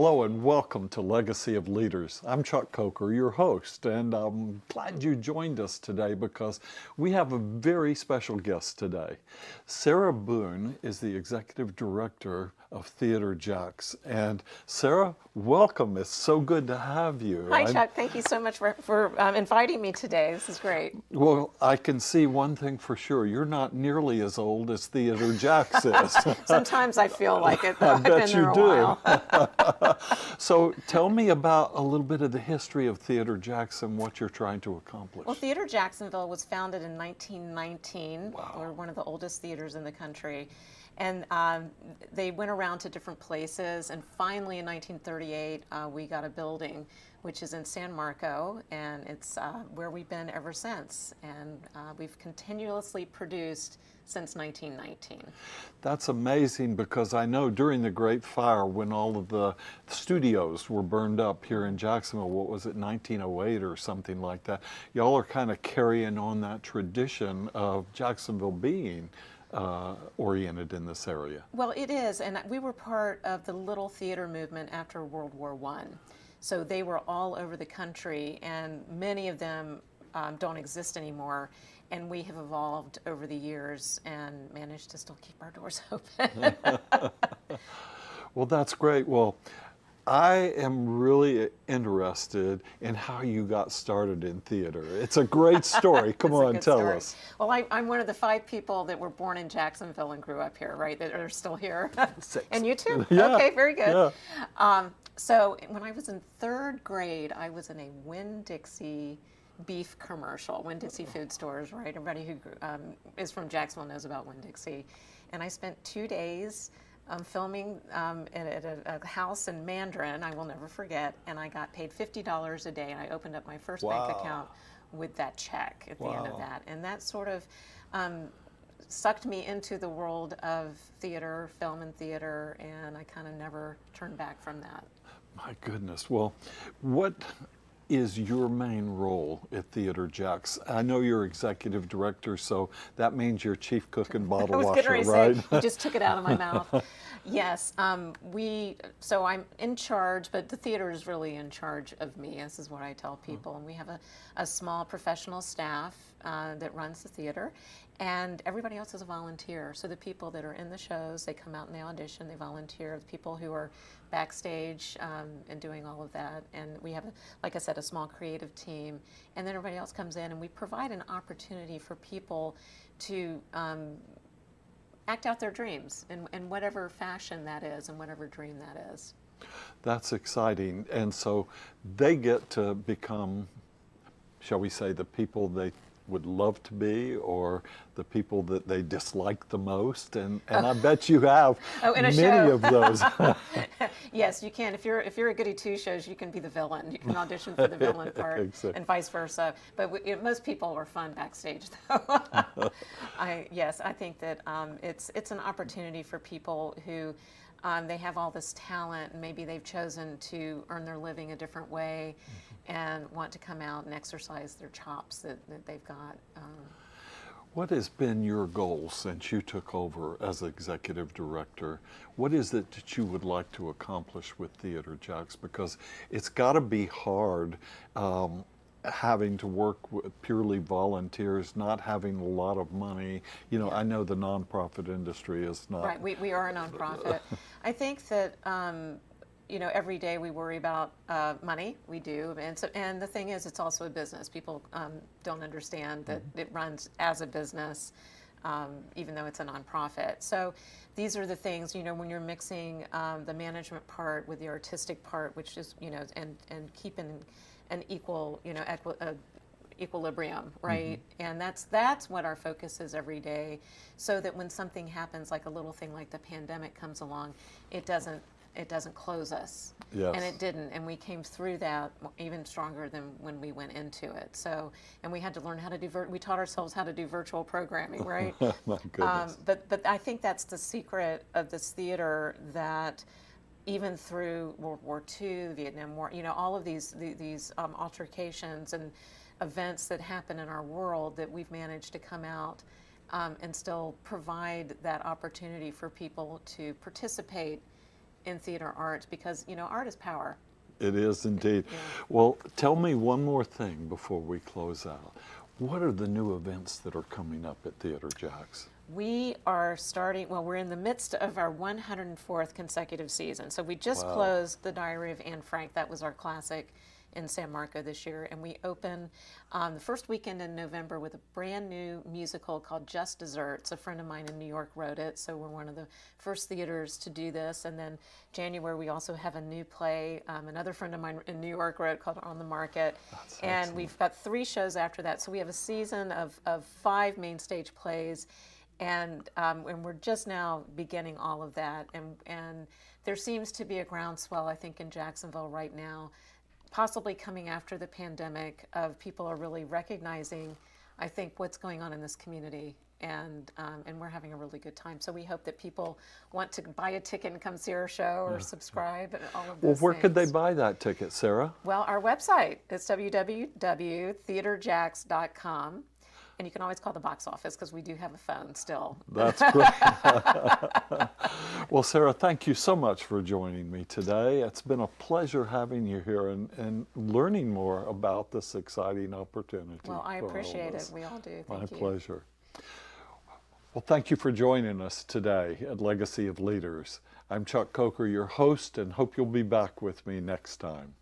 Hello and welcome to Legacy of Leaders. I'm Chuck Coker, your host, and I'm glad you joined us today because we have a very special guest today. Sarah Boone is the Executive Director of Theater Jacks. And Sarah, welcome. It's so good to have you. Hi, Chuck. Thank you so much for inviting me today. This is great. Well, I can see one thing for sure. You're not nearly as old as Theater Jacks is. Sometimes I feel like it, though. I bet I've been there you a while. So tell me about a little bit of the history of Theater Jacks and what you're trying to accomplish. Well, Theater Jacksonville was founded in 1919. Wow. We're one of the oldest theaters in the country. And they went around to different places, and finally in 1938 we got a building which is in San Marco, and it's where we've been ever since. And we've continuously produced since 1919. That's amazing, because I know during the Great Fire, when all of the studios were burned up here in Jacksonville, what was it, 1908 or something like that, y'all are kind of carrying on that tradition of Jacksonville being oriented in this area. Well, it is, and we were part of the Little Theater movement after World War I. So they were all over the country, and many of them don't exist anymore. And we have evolved over the years and managed to still keep our doors open. Well, that's great. Well, I am really interested in how you got started in theater. It's a great story. Come on, tell us. Well, I'm one of the 5 people that were born in Jacksonville and grew up here, right, that are still here. 6. And you too? Yeah. Okay, very good. Yeah. So when I was in 3rd grade, I was in a Winn-Dixie beef commercial, Winn-Dixie food stores, right? Everybody who is from Jacksonville knows about Winn-Dixie. And I spent 2 days filming at a house in Mandarin, I will never forget, and I got paid $50 a day, and I opened up my first bank account with that check at the end of that. And that sort of sucked me into the world of theater, film and theater, and I kind of never turned back from that. My goodness. Well, what is your main role at Theater Jacks? I know you're executive director, so that means you're chief cook and bottle washer, right? Say, you just took it out of my mouth. Yes, so I'm in charge, but the theater is really in charge of me. This is what I tell people. And we have a small professional staff that runs the theater, and everybody else is a volunteer. So the people that are in the shows, they come out and they audition, they volunteer. The people who are backstage and doing all of that. And we have, like I said, a small creative team. And then everybody else comes in, and we provide an opportunity for people to act out their dreams in whatever fashion that is and whatever dream that is. That's exciting. And so they get to become, shall we say, the people they would love to be, or the people that they dislike the most, and I bet you have many of those. Yes, you can. If you're a goody two shows, you can be the villain. You can audition for the villain part, Exactly. And vice versa. But most people are fun backstage, though. Yes, I think that it's an opportunity for people who they have all this talent, and maybe they've chosen to earn their living a different way, and want to come out and exercise their chops that they've got. What has been your goal since you took over as executive director? What is it that you would like to accomplish with Theater Jacks? Because it's got to be hard having to work with purely volunteers, not having a lot of money. You know, I know the nonprofit industry is not. Right, we are a nonprofit. I think that you know, every day we worry about money. We do, and the thing is, it's also a business. People don't understand that it runs as a business, even though it's a nonprofit. So these are the things, you know, when you're mixing the management part with the artistic part, which is, you know, and keeping an equal, you know, equilibrium, right? And that's what our focus is every day, so that when something happens, like a little thing like the pandemic comes along, it doesn't close us. Yes. And it didn't, and we came through that even stronger than when we went into it. So, and we had to learn how to do, we taught ourselves how to do virtual programming, right? My goodness. But I think that's the secret of this theater, that even through World War II, the Vietnam War, you know, all of these altercations and events that happen in our world, that we've managed to come out and still provide that opportunity for people to participate in theater arts because, art is power. It is indeed. Yeah. Well, tell me one more thing before we close out. What are the new events that are coming up at Theater Jacks? We are starting, well, we're in the midst of our 104th consecutive season. So we just closed The Diary of Anne Frank. That was our classic in San Marco this year. And we open the first weekend in November with a brand new musical called Just Desserts. A friend of mine in New York wrote it, so we're one of the first theaters to do this. And then January, we also have a new play another friend of mine in New York wrote called On the Market. That's and excellent. We've got 3 shows after that. So we have a season of 5 main stage plays. And we're just now beginning all of that. And there seems to be a groundswell, I think, in Jacksonville right now, possibly coming after the pandemic, of people are really recognizing, I think, what's going on in this community. And we're having a really good time. So we hope that people want to buy a ticket and come see our show or subscribe and all of Well, those where could they things. buy that ticket, Sarah? Well, our website is www.theaterjacks.com. And you can always call the box office because we do have a phone still. That's great. Well, Sarah, thank you so much for joining me today. It's been a pleasure having you here and learning more about this exciting opportunity. Well, I for all of appreciate it. us. We all do. My Thank you. pleasure. Well, thank you for joining us today at Legacy of Leaders. I'm Chuck Coker, your host, and hope you'll be back with me next time.